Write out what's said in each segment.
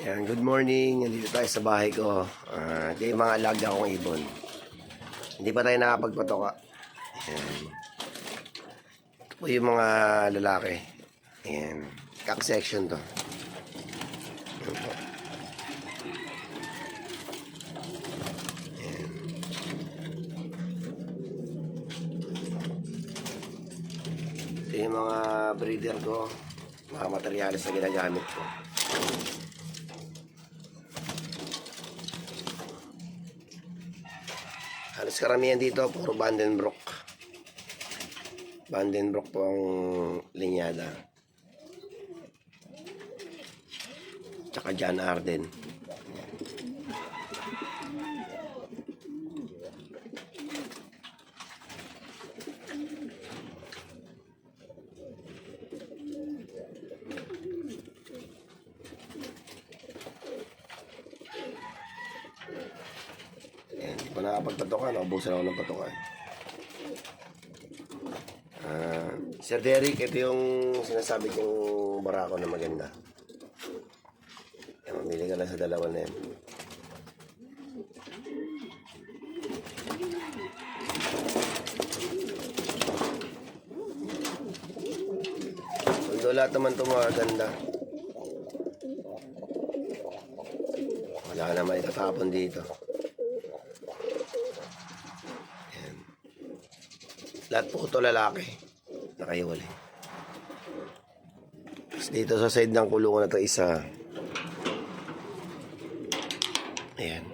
Yan, good morning. Nandito tayo sa bahay ko. Ito yung mga alaga kong ibon. Hindi pa tayo nakapagpatoka. Yan. Ito po yung mga lalaki. Yan. Cock section to. Yan po. Yan. Ito yung mga breeder ko. Mga materyales na ginagamit ko. Halos karamihan dito, puro Vandenbroek. Vandenbroek po ang linyada. Tsaka John Arden. Hindi pa nakapagpatokan, naubusan ako ng patokan. Sir Derek, ito yung sinasabi kong barako na maganda. Mamili ka lang sa dalawa na yan. Although lahat naman ito maganda. Wala naman itatapon dito. Ayan. Lahat po ito lalaki. Nakahiwalay. Tapos dito sa side ng kulungan na ito isa. Ayan.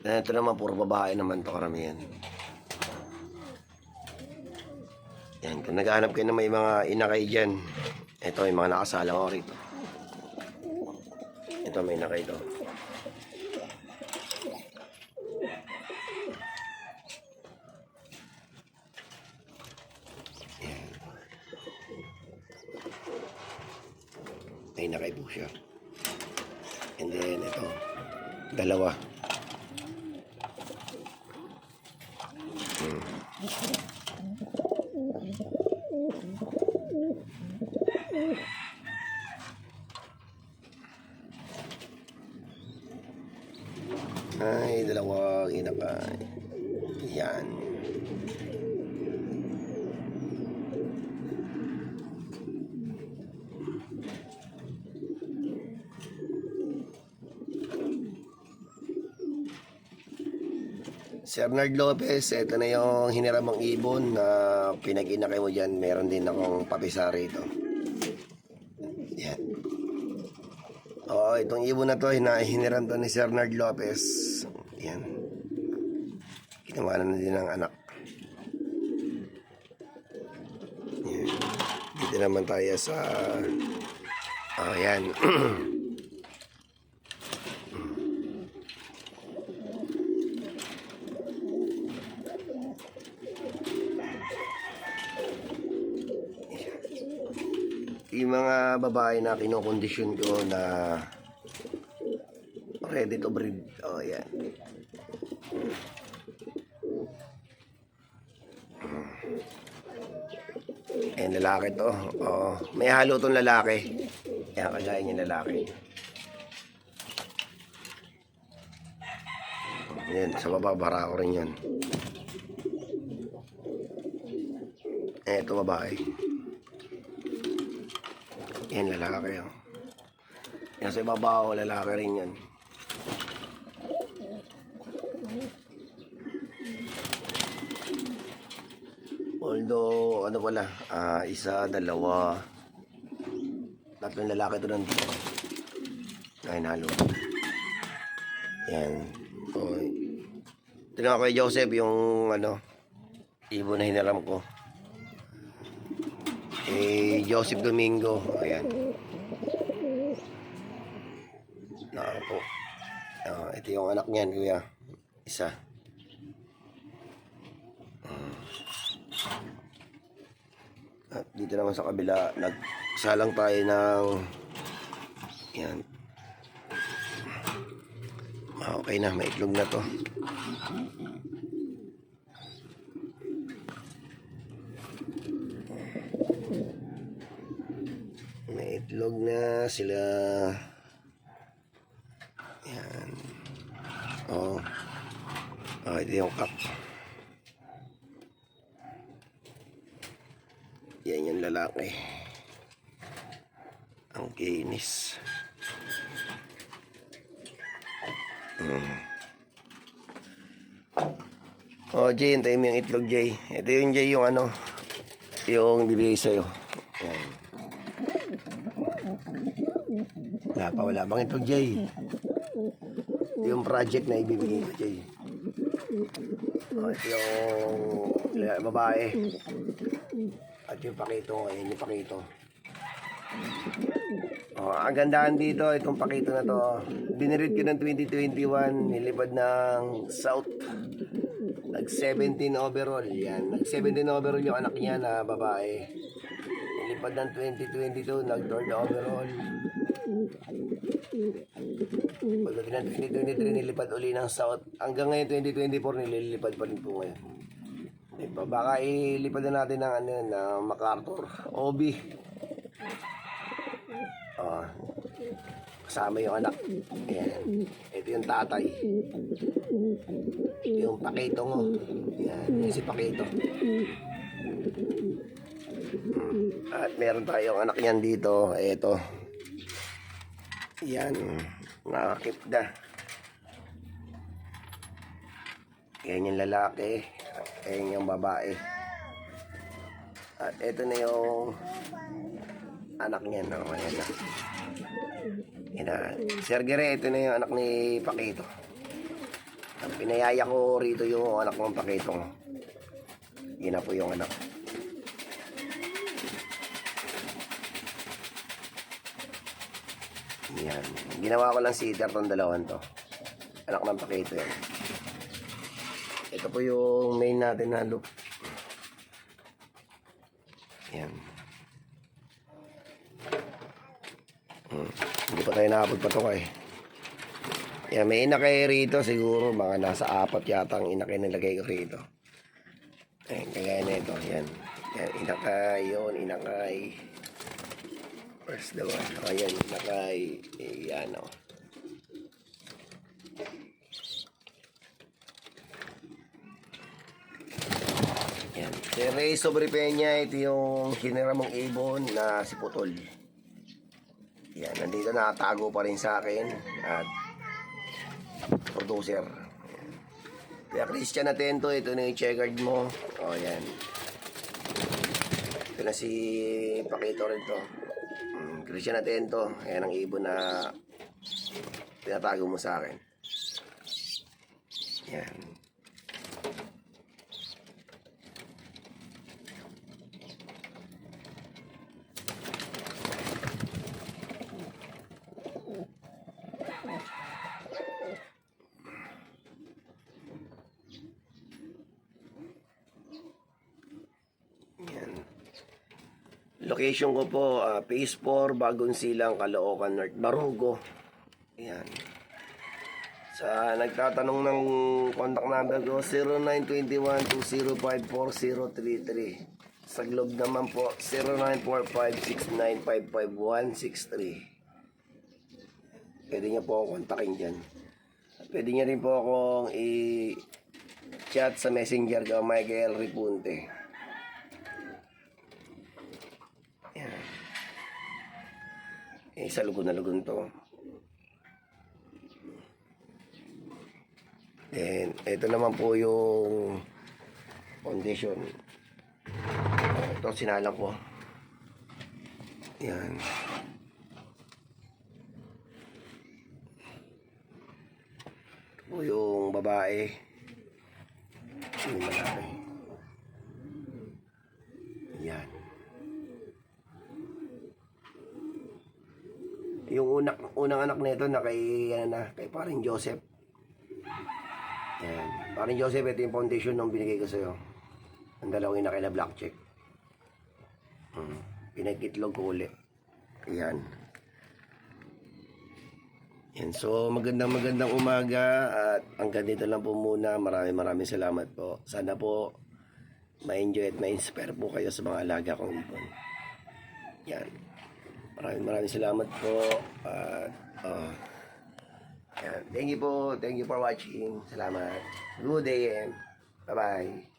Ito naman puro babae naman ito karamihan. Ayan. Kung naghahanap kayo na may mga inakay dyan, ito yung mga nakasalang ko rito. Ito may inakay ito. May nakay po siya. And then ito, dalawa. Ay, dalawa inakay. Yan. Si Arnold Lopez, ito na yung hiniramang ibon na pinag-inakay mo dyan. Meron din akong papisa rito. Yan. Oo, itong ibon na to, hiniram to ni si Arnold Lopez. Yan. Ginawa na din ng anak. Yan. Dito naman tayo sa... Oh, yan. Yung mga babae na kinokondisyon ko na ready to breed. Oh, yan. Ayan, lalaki to. Oh, may halo tong lalaki. Kaya kagaya niya lalaki. Ayan, sa baba, bara ko rin yan. Ito babae. Yan, lalaki yan. Yan sa ibabaw, lalaki rin yan. Although, ano pala, isa, dalawa, tatlong lalaki ito nandito. Ay, nalo. Yan. O, tingnan ko kay Joseph yung, ibon na hinaram ko. Joseph Domingo. Ayan. Po. Ito yung anak niyan, kuya. Isa. At dito naman sa kabila, nagsalang tayo ng yan. Okay na, may itlog na to. May itlog na sila. Oh. Oh, ito yung cup. Yan yung lalaki. Ang kinis. Oh, Jay, hintayin mo yung itlog, Jay. Ito yung Jay, yung ano, yung bibigay sa'yo. Yan. Wala bang itlog, Jay? Ito yung project na ibibigay ko, Jay. Oh, ito yung babae. At yung pakito, ayan yung pakito. Oh, ang gandahan dito, itong pakito na to. Binirid ko ng 2021, nilipad ng South. Nag-17 overall, yan. Nag-17 overall yung anak niya na babae. Nilipad ng 2022, nag-3rd overall. Pagdating ng 2023, nilipad uli ng South. Hanggang ngayon, 2024, nililipad pa rin po ngayon. Diba? Baka ilipad na natin ng, ano, na MacArthur. Obi. Oh, kasama yung anak. Ayan. Ito yung tatay. Ito yung pakito mo. Ayan. Yung si pakito. At meron tayong anak niyan dito. Ito. Ayan. Nakakip na. Ayan yung lalaki. Ayan yung babae. At ito na yung anak niya, no? Ayan na. Ayan na. Sir Gere, ito na yung anak ni Pakito. At pinayaya ko rito yung anak ng Pakito. Yun na po yung anak. Yan. Ginawa ko lang sitter tong dalawan to. Anak ng Pakito yan. Ito po yung main natin na loop. Yan. Hindi pa tayo nakapagpatok eh. Yan, may inakay rito siguro. Mga nasa 4 yata ang inakay nilagay ko rito. Ayan, kagaya na ito. Yan. Yan, inakay. Yun, inakay. Where's the one? Ayan, inakay. Yan o. Yan. Si Ray Sobrepeña, ito yung hiniramong ibon na si Putol. Yan, nandito nakatago pa rin sa akin at producer. Yan. Kaya Christian Atento, ito na yung checkered mo. O, yan. Ito na si Pakito rin to. Christian Atento, ayan ang ibon na tinatago mo sa akin. Yan. Location ko po, Phase 4, Bagong Silang, Caloocan North, Barugo. Ayan. Sa nagtatanong ng contact number ko, 0921-2054033. Sa Globe naman po, 0945-6955163. Pwede niyo po akong kontakin dyan. Pwede niyo rin po akong i-chat sa messenger ko, Michael Ripunte. Sa lugon na lugon to. And ito naman po yung foundation. Ito sinalang ko. Yan. Ito po yung babae. Yung malaki. Yan. Yung unang anak nito na kay paring Joseph. Yan. Paring Joseph, ito yung foundation ng binigay ko sa'yo. Ang dalawang inakay na black check. Pinagkitlog ko uli. Yan. Yan. So, magandang umaga. At hanggang dito lang po muna. Maraming salamat po. Sana po ma-enjoy at ma-inspire po kayo sa mga alaga kong ibon. Yan. Maraming salamat po. Yan. Thank you po. Thank you for watching. Salamat. Good day and bye-bye.